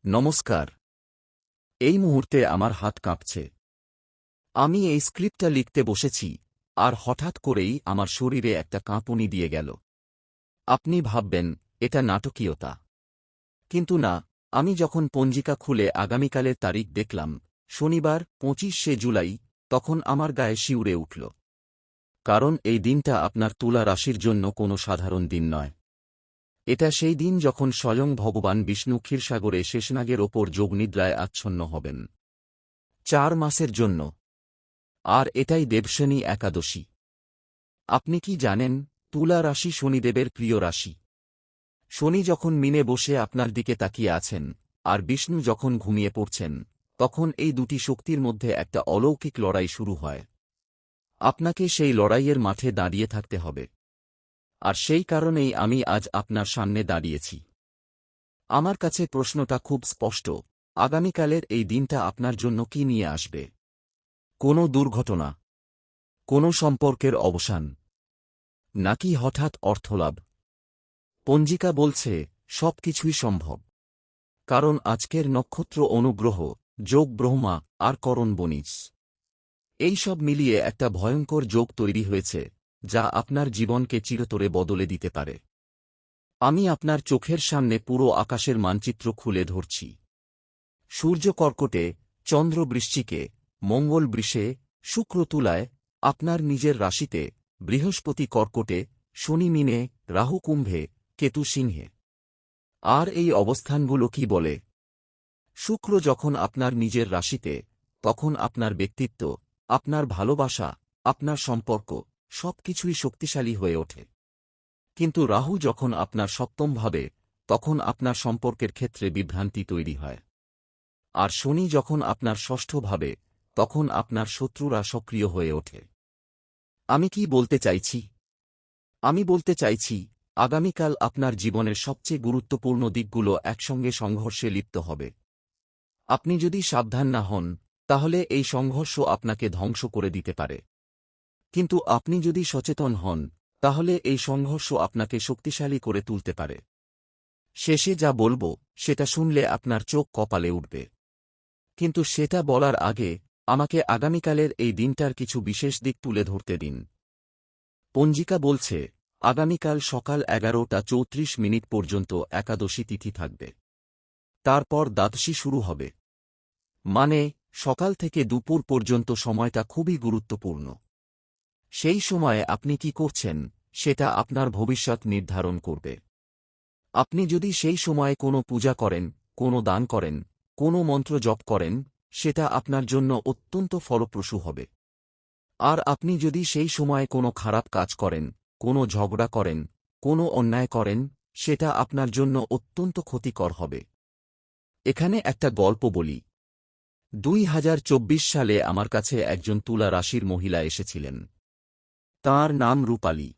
নমস্কার। এই মুহূর্তে আমার হাত কাঁপছে। আমি এই স্ক্রিপ্টটা লিখতে বসেছি, আর হঠাৎ করেই আমার শরীরে একটা কাঁপুনি দিয়ে গেল। আপনি ভাববেন, এটা নাটকীয়তা। কিন্তু না, আমি যখন পঞ্জিকা খুলে আগামীকালের তারিখ দেখলাম, শনিবার ২৫শে জুলাই, তখন আমার গায়ে শিউরে উঠল। কারণ এই দিনটা আপনার তুলা রাশির জন্য কোনো সাধারণ দিন নয়। এটা সেই দিন যখন স্বয়ং ভগবান বিষ্ণু ক্ষীরসাগরে শেষনাগের ওপর যোগনিদ্রায় আচ্ছন্ন হবেন ৪ মাসের জন্য। আর এটাই দেবশনী একাদশী। আপনি কি জানেন, তুলা রাশি শনিদেবের প্রিয় রাশি। শনি যখন মিনে বসে আপনার দিকে তাকিয়ে আছেন, আর বিষ্ণু যখন ঘুমিয়ে পড়ছেন, তখন এই দুটি শক্তির মধ্যে একটা অলৌকিক লড়াই শুরু হয়। আপনাকে সেই লড়াইয়ের মাঠে দাঁড়িয়ে থাকতে হবে। আর সেই কারণেই আমি আজ আপনার সামনে দাঁড়িয়েছি। আমার কাছে প্রশ্নটা খুব স্পষ্ট, আগামীকালের এই দিনটা আপনার জন্য কি নিয়ে আসবে? কোনো দুর্ঘটনা, কোনো সম্পর্কের অবসান, নাকি হঠাৎ অর্থলাভ? পঞ্জিকা বলছে, সবকিছুই সম্ভব। কারণ আজকের নক্ষত্র অনুগ্রহ, যোগ ব্রহ্মা আর করণ বনিজ, এই সব মিলিয়ে একটা ভয়ঙ্কর যোগ তৈরি হয়েছে, যা আপনার জীবনকে চিরতরে বদলে দিতে পারে। আমি আপনার চোখের সামনে পুরো আকাশের মানচিত্র খুলে ধরছি। সূর্য কর্কটে, চন্দ্র বৃশ্চিকে, মঙ্গল বৃষে, শুক্র তুলায়, আপনার নিজের রাশিতে, বৃহস্পতি কর্কটে, শনি মিনে, রাহু কুম্ভে, কেতু সিংহে। আর এই অবস্থানগুলো কি বলে? শুক্র যখন আপনার নিজের রাশিতে, তখন আপনার ব্যক্তিত্ব, আপনার ভালোবাসা, আপনার সম্পর্ক, সবকিছুই শক্তিশালী হয়ে ওঠে। কিন্তু রাহু যখন আপনার সপ্তম ভাবে, তখন আপনার সম্পর্কের ক্ষেত্রে বিভ্রান্তি তৈরি হয়। আর শনি যখন আপনার ষষ্ঠ ভাবে, তখন আপনার শত্রুরা সক্রিয় হয়ে ওঠে। আমি কি বলতে চাইছি? আমি বলতে চাইছি, আগামীকাল আপনার জীবনের সবচেয়ে গুরুত্বপূর্ণ দিকগুলো একসঙ্গে সংঘর্ষে লিপ্ত হবে। আপনি যদি সাবধান না হন, তাহলে এই সংঘর্ষ আপনাকে ধ্বংস করে দিতে পারে। কিন্তু আপনি যদি সচেতন হন, তাহলে এই সংঘর্ষ আপনাকে শক্তিশালী করে তুলতে পারে। শেষে যা বলবো, সেটা শুনলে আপনার চোখ কপালে উঠবে। কিন্তু সেটা বলার আগে আমাকে আগামীকালের এই দিনটার কিছু বিশেষ দিক তুলে ধরতে দিন। পঞ্জিকা বলছে, আগামীকাল সকাল 11টা 34 মিনিট পর্যন্ত একাদশী তিথি থাকবে। তারপর দ্বাদশী শুরু হবে। মানে, সকাল থেকে দুপুর পর্যন্ত সময়টা খুবই গুরুত্বপূর্ণ। সেই সময়ে আপনি কি করছেন, সেটা আপনার ভবিষ্যৎ নির্ধারণ করবে। আপনি যদি সেই সময়ে কোনো পূজা করেন, কোনো দান করেন, কোনো মন্ত্র জপ করেন, সেটা আপনার জন্য অত্যন্ত ফলপ্রসূ হবে। আর আপনি যদি সেই সময়ে কোনো খারাপ কাজ করেন, কোনো ঝগড়া করেন, কোনো অন্যায় করেন, সেটা আপনার জন্য অত্যন্ত ক্ষতিকর হবে। এখানে একটা গল্প বলি। ২০২৪ সালে আমার কাছে একজন তুলা রাশির মহিলা এসেছিলেন। তাঁর নাম রূপালী।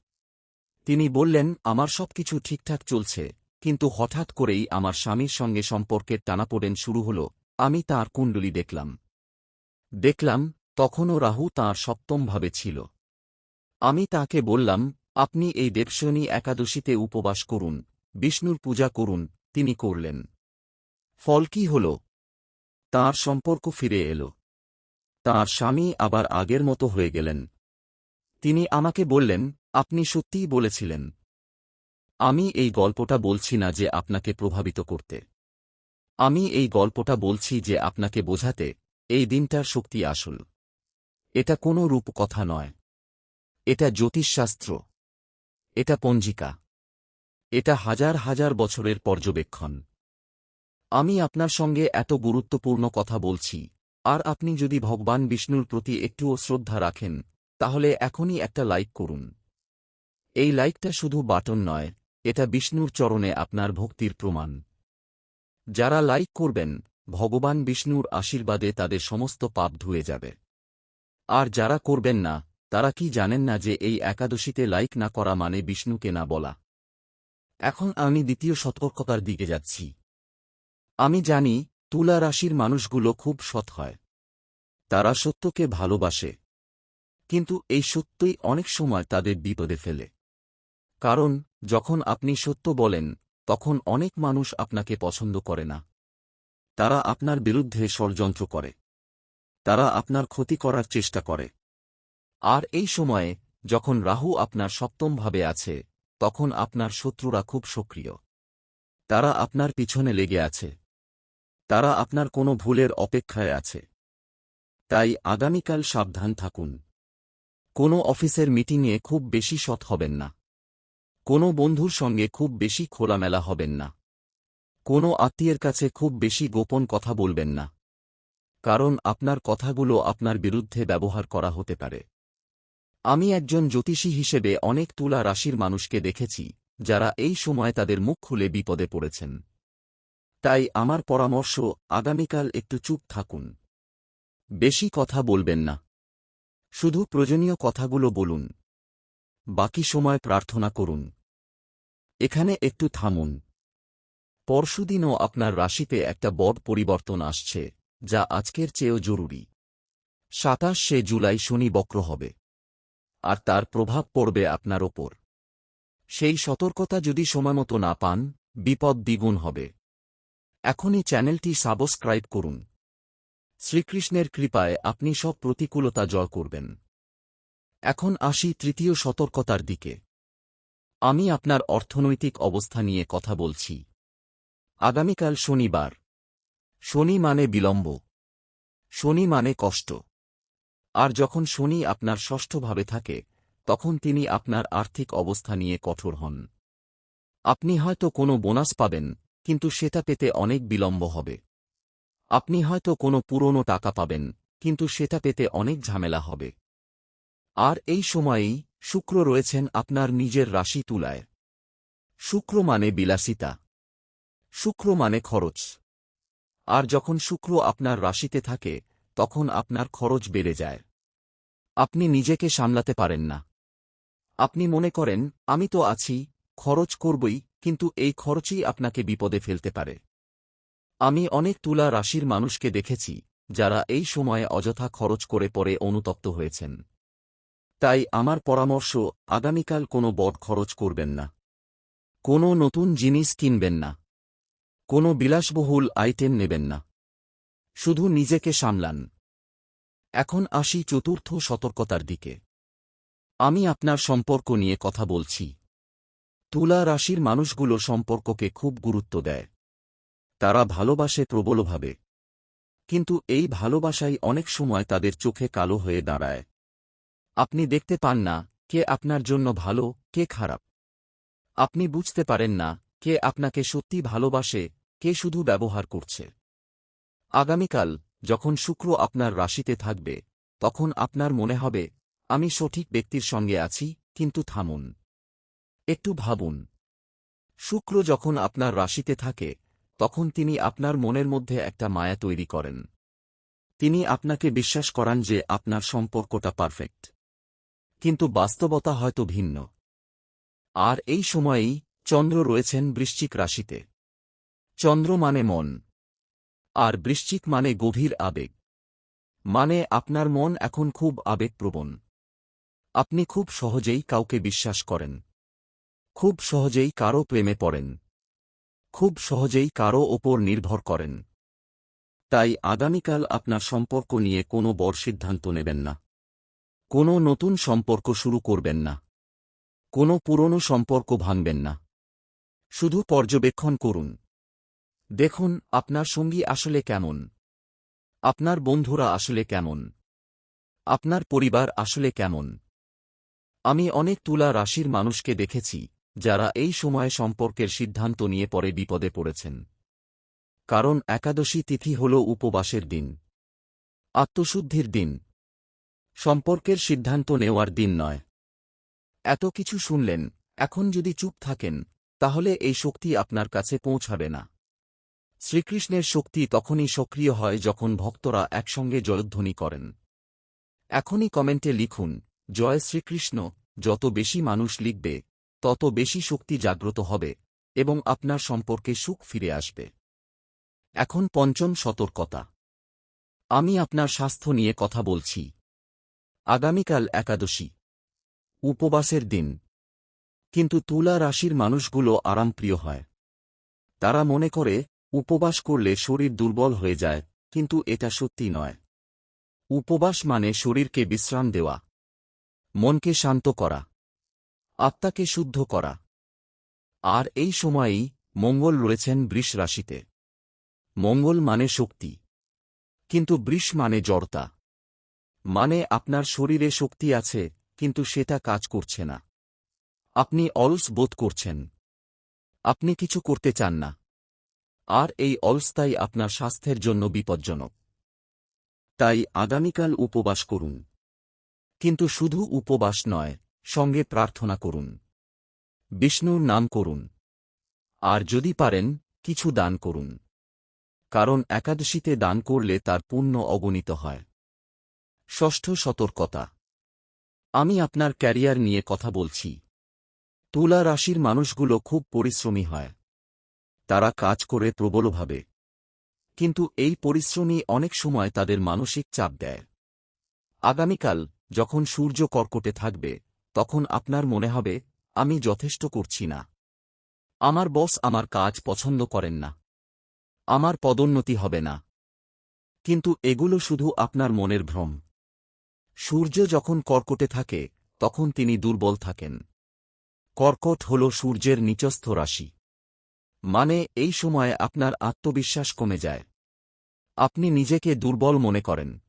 তিনি বললেন, আমার সবকিছু ঠিকঠাক চলছে, কিন্তু হঠাৎ করেই আমার স্বামীর সঙ্গে সম্পর্কের টানাপোড়েন শুরু হল। আমি তাঁর কুণ্ডলী দেখলাম, তখনও রাহু তাঁর সপ্তম ভাবে ছিল। আমি তাঁকে বললাম, আপনি এই দেবশনী একাদশীতে উপবাস করুন, বিষ্ণুর পূজা করুন। তিনি করলেন। ফল কি হল? তাঁর সম্পর্ক ফিরে এল। তাঁর স্বামী আবার আগের মতো হয়ে গেলেন। তিনি আমাকে বললেন, আপনি সত্যিই বলেছিলেন। আমি এই গল্পটা বলছি না যে আপনাকে প্রভাবিত করতে। আমি এই গল্পটা বলছি যে আপনাকে বোঝাতে, এই দিনটার শক্তি আসল। এটা কোনো রূপকথা নয়। এটা জ্যোতিষশাস্ত্র। এটা পঞ্জিকা। এটা হাজার হাজার বছরের পর্যবেক্ষণ। আমি আপনার সঙ্গে এত গুরুত্বপূর্ণ কথা বলছি, আর আপনি যদি ভগবান বিষ্ণুর প্রতি একটুও শ্রদ্ধা রাখেন, তাহলে এখনই একটা লাইক করুন। এই লাইকটা শুধু বাটন নয়, এটা বিষ্ণুর চরণে আপনার ভক্তির প্রমাণ। যারা লাইক করবেন, ভগবান বিষ্ণুর আশীর্বাদে তাদের সমস্ত পাপ ধুয়ে যাবে। আর যারা করবেন না, তারা কি জানেন না যে এই একাদশীতে লাইক না করা মানে বিষ্ণুকে না বলা? এখন আমি দ্বিতীয় সতর্কতার দিকে যাচ্ছি। আমি জানি, তুলা রাশির মানুষগুলো খুব সৎ হয়। তারা সত্যকে ভালোবাসে। কিন্তু এই সত্যই অনেক সময় তাদের বিপদে ফেলে। কারণ যখন আপনি সত্য বলেন, তখন অনেক মানুষ আপনাকে পছন্দ করে না। তারা আপনার বিরুদ্ধে ষড়যন্ত্র করে। তারা আপনার ক্ষতি করার চেষ্টা করে। আর এই সময়ে যখন রাহু আপনার সপ্তম ভাবে আছে, তখন আপনার শত্রুরা খুব সক্রিয়। তারা আপনার পিছনে লেগে আছে। তারা আপনার কোনো ভুলের অপেক্ষায় আছে। তাই আগামীকাল সাবধান থাকুন। কোনো অফিসের মিটিংয়ে খুব বেশি সৎ হবেন না। কোনো বন্ধুর সঙ্গে খুব বেশি খোলামেলা হবেন না। কোনো আত্মীয়ের কাছে খুব বেশি গোপন কথা বলবেন না। কারণ আপনার কথাগুলো আপনার বিরুদ্ধে ব্যবহার করা হতে পারে। আমি একজন জ্যোতিষী হিসেবে অনেক তুলা রাশির মানুষকে দেখেছি, যারা এই সময় তাদের মুখ খুলে বিপদে পড়েছেন। তাই আমার পরামর্শ, আগামীকাল একটু চুপ থাকুন। বেশি কথা বলবেন না। শুধু প্রয়োজনীয় কথাগুলো বলুন। বাকি সময় প্রার্থনা করুন। এখানে একটু থামুন। পরশুদিনও আপনার রাশিতে একটা বড় পরিবর্তন আসছে, যা আজকের চেয়েও জরুরি। 27শে জুলাই শনি বক্র হবে। আর তার প্রভাব পড়বে আপনার ওপর। সেই সতর্কতা যদি সময়মতো না পান, বিপদ দ্বিগুণ হবে। এখনই চ্যানেলটি সাবস্ক্রাইব করুন। শ্রীকৃষ্ণের কৃপায় আপনি সব প্রতিকূলতা জয় করবেন। এখন আসি তৃতীয় সতর্কতার দিকে। আমি আপনার অর্থনৈতিক অবস্থা নিয়ে কথা বলছি। আগামীকাল শনিবার। শনি মানে বিলম্ব। শনি মানে কষ্ট। আর যখন শনি আপনার ষষ্ঠভাবে থাকে, তখন তিনি আপনার আর্থিক অবস্থা নিয়ে কঠোর হন। আপনি হয়তো কোনো বোনাস পাবেন, কিন্তু সেটা পেতে অনেক বিলম্ব হবে। আপনি হয়তো কোনো পুরনো টাকা পাবেন, কিন্তু সেটা পেতে অনেক ঝামেলা হবে। আর এই সময়েই শুক্র রয়েছেন আপনার নিজের রাশি তুলায়। শুক্র মানে বিলাসিতা। শুক্র মানে খরচ। আর যখন শুক্র আপনার রাশিতে থাকে, তখন আপনার খরচ বেড়ে যায়। আপনি নিজেকে সামলাতে পারেন না। আপনি মনে করেন, আমি তো আছি, খরচ করবই, কিন্তু এই খরচই আপনাকে বিপদে ফেলতে পারে। আমি অনেক তুলা রাশির মানুষকে দেখেছি, যারা এই সময়ে অযথা খরচ করে পরে অনুতপ্ত হয়েছেন। তাই আমার পরামর্শ, আগামীকাল কোনো বড় খরচ করবেন না। কোনো নতুন জিনিস কিনবেন না। কোনো বিলাসবহুল আইটেম নেবেন না। শুধু নিজেকে সামলান। এখন আসি চতুর্থ সতর্কতার দিকে। আমি আপনার সম্পর্ক নিয়ে কথা বলছি। তুলা রাশির মানুষগুলো সম্পর্ককে খুব গুরুত্ব দেয়। তারা ভালোবাসে প্রবলভাবে। কিন্তু এই ভালোবাসাই অনেক সময় তাদের চোখে কালো হয়ে দাঁড়ায়। আপনি দেখতে পান না, কে আপনার জন্য ভালো, কে খারাপ। আপনি বুঝতে পারেন না, কে আপনাকে সত্যি ভালোবাসে, কে শুধু ব্যবহার করছে। আগামীকাল যখন শুক্র আপনার রাশিতে থাকবে, তখন আপনার মনে হবে, আমি সঠিক ব্যক্তির সঙ্গে আছি, কিন্তু থামুন। একটু ভাবুন। শুক্র যখন আপনার রাশিতে থাকে, তখন তিনি আপনার মনের মধ্যে একটা মায়া তৈরি করেন। তিনি আপনাকে বিশ্বাস করান যে আপনার সম্পর্কটা পারফেক্ট। কিন্তু বাস্তবতা হয়তো ভিন্ন। আর এই সময়েই চন্দ্র রয়েছেন বৃশ্চিক রাশিতে। চন্দ্র মানে মন। আর বৃশ্চিক মানে গভীর আবেগ। মানে আপনার মন এখন খুব আবেগপ্রবণ। আপনি খুব সহজেই কাউকে বিশ্বাস করেন। খুব সহজেই কারও প্রেমে পড়েন। খুব সহজেই কারও ওপর নির্ভর করেন। তাই আগামীকাল আপনার সম্পর্ক নিয়ে কোনো বড় সিদ্ধান্ত নেবেন না। কোনো নতুন সম্পর্ক শুরু করবেন না। কোনো পুরনো সম্পর্ক ভাঙবেন না। শুধু পর্যবেক্ষণ করুন। দেখুন আপনার সঙ্গী আসলে কেমন। আপনার বন্ধুরা আসলে কেমন। আপনার পরিবার আসলে কেমন। আমি অনেক তুলা রাশির মানুষকে দেখেছি, যারা এই সময়ে সম্পর্কের সিদ্ধান্ত নিয়ে পরে বিপদে পড়েছেন। কারণ একাদশী তিথি হল উপবাসের দিন। আত্মশুদ্ধির দিন। সম্পর্কের সিদ্ধান্ত নেওয়ার দিন নয়। এত কিছু শুনলেন, এখন যদি চুপ থাকেন, তাহলে এই শক্তি আপনার কাছে পৌঁছাবে না। শ্রীকৃষ্ণের শক্তি তখনই সক্রিয় হয় যখন ভক্তরা একসঙ্গে জয়ধ্বনি করেন। এখনই কমেন্টে লিখুন, জয় শ্রীকৃষ্ণ। যত বেশি মানুষ লিখবে, তত বেশি শক্তি জাগ্রত হবে, এবং আপনার সম্পর্কে সুখ ফিরে আসবে। এখন পঞ্চম সতর্কতা। আমি আপনার স্বাস্থ্য নিয়ে কথা বলছি। আগামীকাল একাদশী। উপবাসের দিন। কিন্তু তুলা রাশির মানুষগুলো আরামপ্রিয় হয়। তারা মনে করে, উপবাস করলে শরীর দুর্বল হয়ে যায়, কিন্তু এটা সত্যি নয়। উপবাস মানে শরীরকে বিশ্রাম দেওয়া, মনকে শান্ত করা, আত্মাকে শুদ্ধ করা। আর এই সময়েই মঙ্গল রয়েছেন বৃষ রাশিতে। মঙ্গল মানে শক্তি, কিন্তু বৃষ মানে জড়তা। মানে আপনার শরীরে শক্তি আছে, কিন্তু সেটা কাজ করছে না। আপনি অলস বোধ করছেন, আপনি কিছু করতে চান না। আর এই অলসতাই আপনার স্বাস্থ্যের জন্য বিপজ্জনক। তাই আগামীকাল উপবাস করুন। কিন্তু শুধু উপবাস নয়, সঙ্গে প্রার্থনা করুন, বিষ্ণুর নাম করুন, আর যদি পারেন কিছু দান করুন। কারণ একাদশীতে দান করলে তার পুণ্য অগণিত হয়। ষষ্ঠ সতর্কতা। আমি আপনার ক্যারিয়ার নিয়ে কথা বলছি। তুলা রাশির মানুষগুলো খুব পরিশ্রমী হয়। তারা কাজ করে প্রবলভাবে। কিন্তু এই পরিশ্রমই অনেক সময় তাদের মানসিক চাপ দেয়। আগামীকাল যখন সূর্য কর্কটে থাকবে, তখন আপনার মনে হবে, আমি যথেষ্ট করছি না। আমার বস আমার কাজ পছন্দ করেন না। আমার পদোন্নতি হবে না। কিন্তু এগুলো শুধু আপনার মনের ভ্রম। সূর্য যখন কর্কটে থাকে, তখন তিনি দুর্বল থাকেন। কর্কট হল সূর্যের নিচস্থ রাশি। মানে এই সময়ে আপনার আত্মবিশ্বাস কমে যায়। আপনি নিজেকে দুর্বল মনে করেন।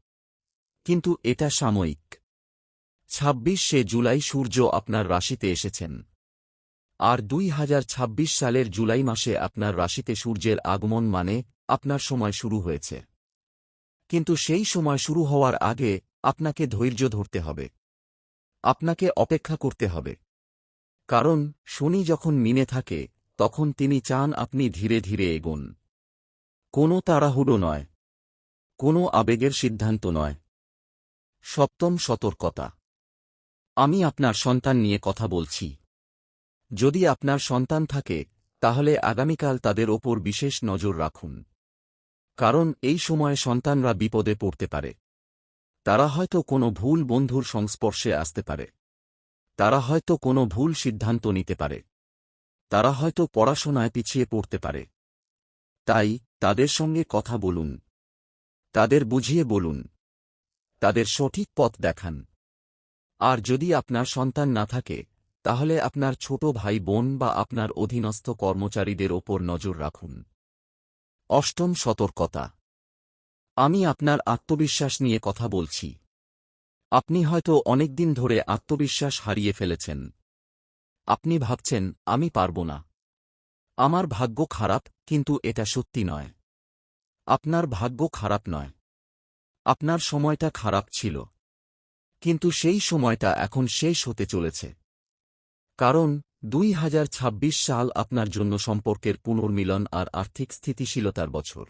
কিন্তু এটা সাময়িক। 26শে জুলাই সূর্য আপনার রাশিতে এসেছেন। আর 2026 সালের জুলাই মাসে আপনার রাশিতে সূর্যের আগমন মানে আপনার সময় শুরু হয়েছে। কিন্তু সেই সময় শুরু হওয়ার আগে আপনাকে ধৈর্য ধরতে হবে। আপনাকে অপেক্ষা করতে হবে। কারণ শনি যখন মিনে থাকে, তখন তিনি চান আপনি ধীরে ধীরে এগোন। কোনো তাড়াহুড়ো নয়, কোনো আবেগের সিদ্ধান্ত নয়। সপ্তম সতর্কতা। আমি আপনার সন্তান নিয়ে কথা বলছি। যদি আপনার সন্তান থাকে, তাহলে আগামীকাল তাদের ওপর বিশেষ নজর রাখুন। কারণ এই সময়ে সন্তানরা বিপদে পড়তে পারে। তারা হয়তো কোনো ভুল বন্ধুর সংস্পর্শে আসতে পারে। তারা হয়তো কোনো ভুল সিদ্ধান্ত নিতে পারে। তারা হয়তো পড়াশোনায় পিছিয়ে পড়তে পারে। তাই তাদের সঙ্গে কথা বলুন। তাদের বুঝিয়ে বলুন। তাদের সঠিক পথ দেখান। আর যদি আপনার সন্তান না থাকে, তাহলে আপনার ছোট ভাই বোন বা আপনার অধীনস্থ কর্মচারীদের ওপর নজর রাখুন। অষ্টম সতর্কতা। আমি আপনার আত্মবিশ্বাস নিয়ে কথা বলছি। আপনি হয়তো অনেকদিন ধরে আত্মবিশ্বাস হারিয়ে ফেলেছেন। আপনি ভাবছেন, আমি পারব না। আমার ভাগ্য খারাপ, কিন্তু এটা সত্যি নয়। আপনার ভাগ্য খারাপ নয়। আপনার সময়টা খারাপ ছিল। কিন্তু সেই সময়টা এখন শেষ হতে চলেছে। কারণ 2026 সাল আপনার জন্য সম্পর্কের পুনর্মিলন আর আর্থিক স্থিতিশীলতার বছর।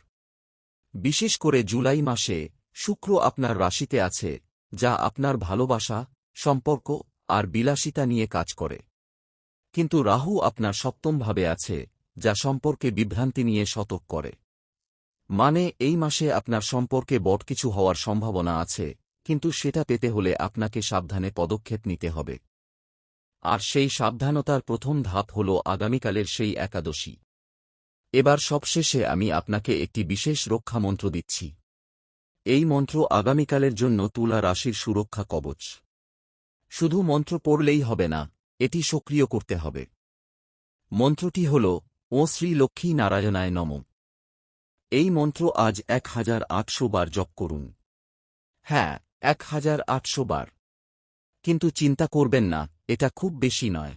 বিশেষ করে জুলাই মাসে শুক্র আপনার রাশিতে আছে, যা আপনার ভালোবাসা, সম্পর্ক আর বিলাসিতা নিয়ে কাজ করে। কিন্তু রাহু আপনার সপ্তম ভাবে আছে, যা সম্পর্কে বিভ্রান্তি নিয়ে সতর্ক করে। মানে এই মাসে আপনার সম্পর্কে বড় কিছু হওয়ার সম্ভাবনা আছে, কিন্তু সেটা পেতে হলে আপনাকে সাবধানে পদক্ষেপ নিতে হবে। আর সেই সাবধানতার প্রথম ধাপ হল আগামীকালের সেই একাদশী। এবার সবশেষে আমি আপনাকে একটি বিশেষ রক্ষা মন্ত্র দিচ্ছি। এই মন্ত্র আগামীকালের জন্য তুলা রাশির সুরক্ষা কবচ। শুধু মন্ত্র পড়লেই হবে না, এটি সক্রিয় করতে হবে। মন্ত্রটি হল ও শ্রী লক্ষ্মী নারায়ণায় নমঃ। এই মন্ত্র আজ 1800 বার জপ করুন। হ্যাঁ, 1800 বার। কিন্তু চিন্তা করবেন না, এটা খুব বেশি নয়।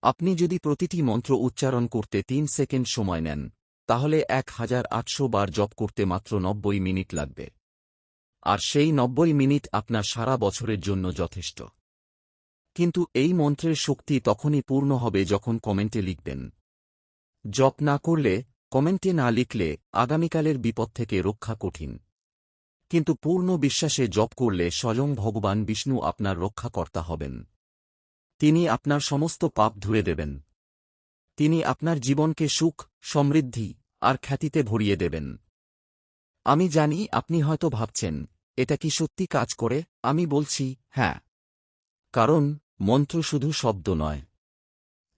আপনি যদি প্রতিটি মন্ত্র উচ্চারণ করতে 3 সেকেন্ড সময় নেন, তাহলে 1800 বার জপ করতে মাত্র 90 মিনিট লাগবে। আর সেই 90 মিনিট আপনার সারা বছরের জন্য যথেষ্ট। কিন্তু এই মন্ত্রের শক্তি তখনই পূর্ণ হবে যখন কমেন্টে লিখবেন। জপ না করলে, কমেন্টে না লিখলে আগামীকালের বিপদ থেকে রক্ষা কঠিন। কিন্তু পূর্ণ বিশ্বাসে জপ করলে স্বয়ং ভগবান বিষ্ণু আপনার রক্ষাকর্তা হবেন। তিনি আপনার সমস্ত পাপ ধুয়ে দেবেন। তিনি আপনার জীবনকে সুখ, সমৃদ্ধি আর খ্যাতিতে ভরিয়ে দেবেন। আমি জানি আপনি হয়তো ভাবছেন, এটা কি সত্যি কাজ করে? আমি বলছি, হ্যাঁ। কারণ মন্ত্র শুধু শব্দ নয়।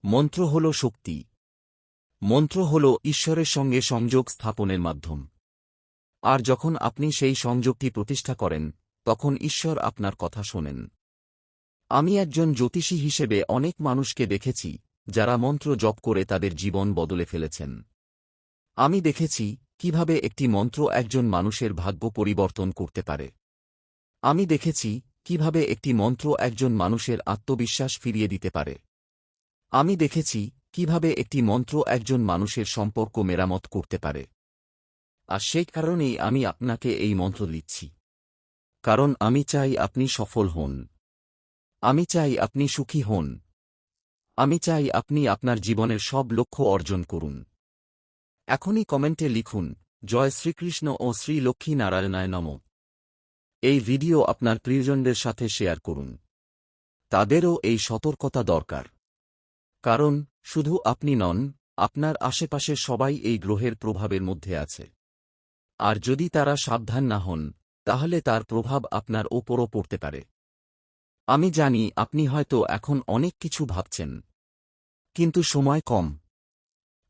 মন্ত্র হল শক্তি। মন্ত্র হল ঈশ্বরের সঙ্গে সংযোগ স্থাপনের মাধ্যম। আর যখন আপনি সেই সংযোগটি প্রতিষ্ঠা করেন, তখন ঈশ্বর আপনার কথা শোনেন। আমি একজন জ্যোতিষী হিসেবে অনেক মানুষকে দেখেছি যারা মন্ত্র জপ করে তাদের জীবন বদলে ফেলেছেন। আমি দেখেছি কিভাবে একটি মন্ত্র একজন মানুষের ভাগ্য পরিবর্তন করতে পারে। আমি দেখেছি কিভাবে একটি মন্ত্র একজন মানুষের আত্মবিশ্বাস ফিরিয়ে দিতে পারে। আমি দেখেছি কিভাবে একটি মন্ত্র একজন মানুষের সম্পর্ক মেরামত করতে পারে। আর সেই কারণেই আমি আপনাকে এই মন্ত্র দিচ্ছি। কারণ আমি চাই আপনি সফল হন। আমি চাই আপনি সুখী হন। আমি চাই আপনি আপনার জীবনের সব লক্ষ্য অর্জন করুন। এখনই কমেন্টে লিখুন, জয় শ্রীকৃষ্ণ ও শ্রী লক্ষ্মী নারায়ণায় নমঃ। এই ভিডিও আপনার প্রিয়জনদের সাথে শেয়ার করুন। তাদেরও এই সতর্কতা দরকার। কারণ শুধু আপনি নন, আপনার আশেপাশের সবাই এই গ্রহের প্রভাবের মধ্যে আছে। আর যদি তারা সাবধান না হন, তাহলে তার প্রভাব আপনার ওপরও পড়তে পারে। আমি জানি আপনি হয়তো এখন অনেক কিছু ভাবছেন, কিন্তু সময় কম।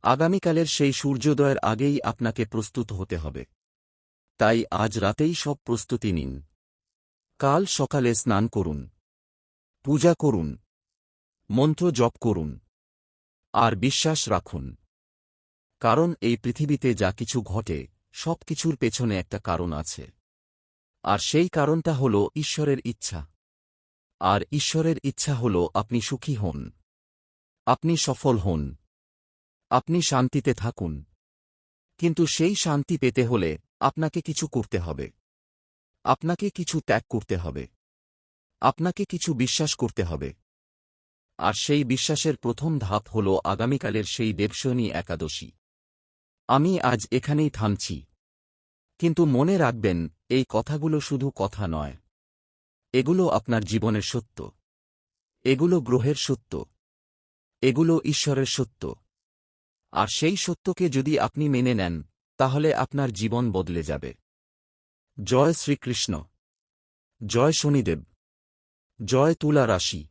আগামীকালের সেই সূর্যোদয়ের আগেই আপনাকে প্রস্তুত হতে হবে। তাই আজ রাতেই সব প্রস্তুতি নিন। কাল সকালে স্নান করুন, পূজা করুন, মন্ত্র জপ করুন, আর বিশ্বাস রাখুন। কারণ এই পৃথিবীতে যা কিছু ঘটে, সব কিছুর পেছনে একটা কারণ আছে। আর সেই কারণটা হল ঈশ্বরের ইচ্ছা। আর ঈশ্বরের ইচ্ছা হল আপনি সুখী হন, আপনি সফল হন, আপনি শান্তিতে থাকুন। কিন্তু সেই শান্তি পেতে হলে আপনাকে কিছু করতে হবে। আপনাকে কিছু ত্যাগ করতে হবে। আপনাকে কিছু বিশ্বাস করতে হবে। আর সেই বিশ্বাসের প্রথম ধাপ হল আগামীকালের সেই দেবশয়নী একাদশী। আমি আজ এখানেই থামছি। কিন্তু মনে রাখবেন, এই কথাগুলো শুধু কথা নয়। এগুলো আপনার জীবনের সত্য। এগুলো গ্রহের সত্য। এগুলো ঈশ্বরের সত্য। আর সেই সত্যকে যদি আপনি মেনে নেন, তাহলে আপনার জীবন বদলে যাবে। জয় শ্রীকৃষ্ণ। জয় শনিদেব। জয় তুলা রাশি।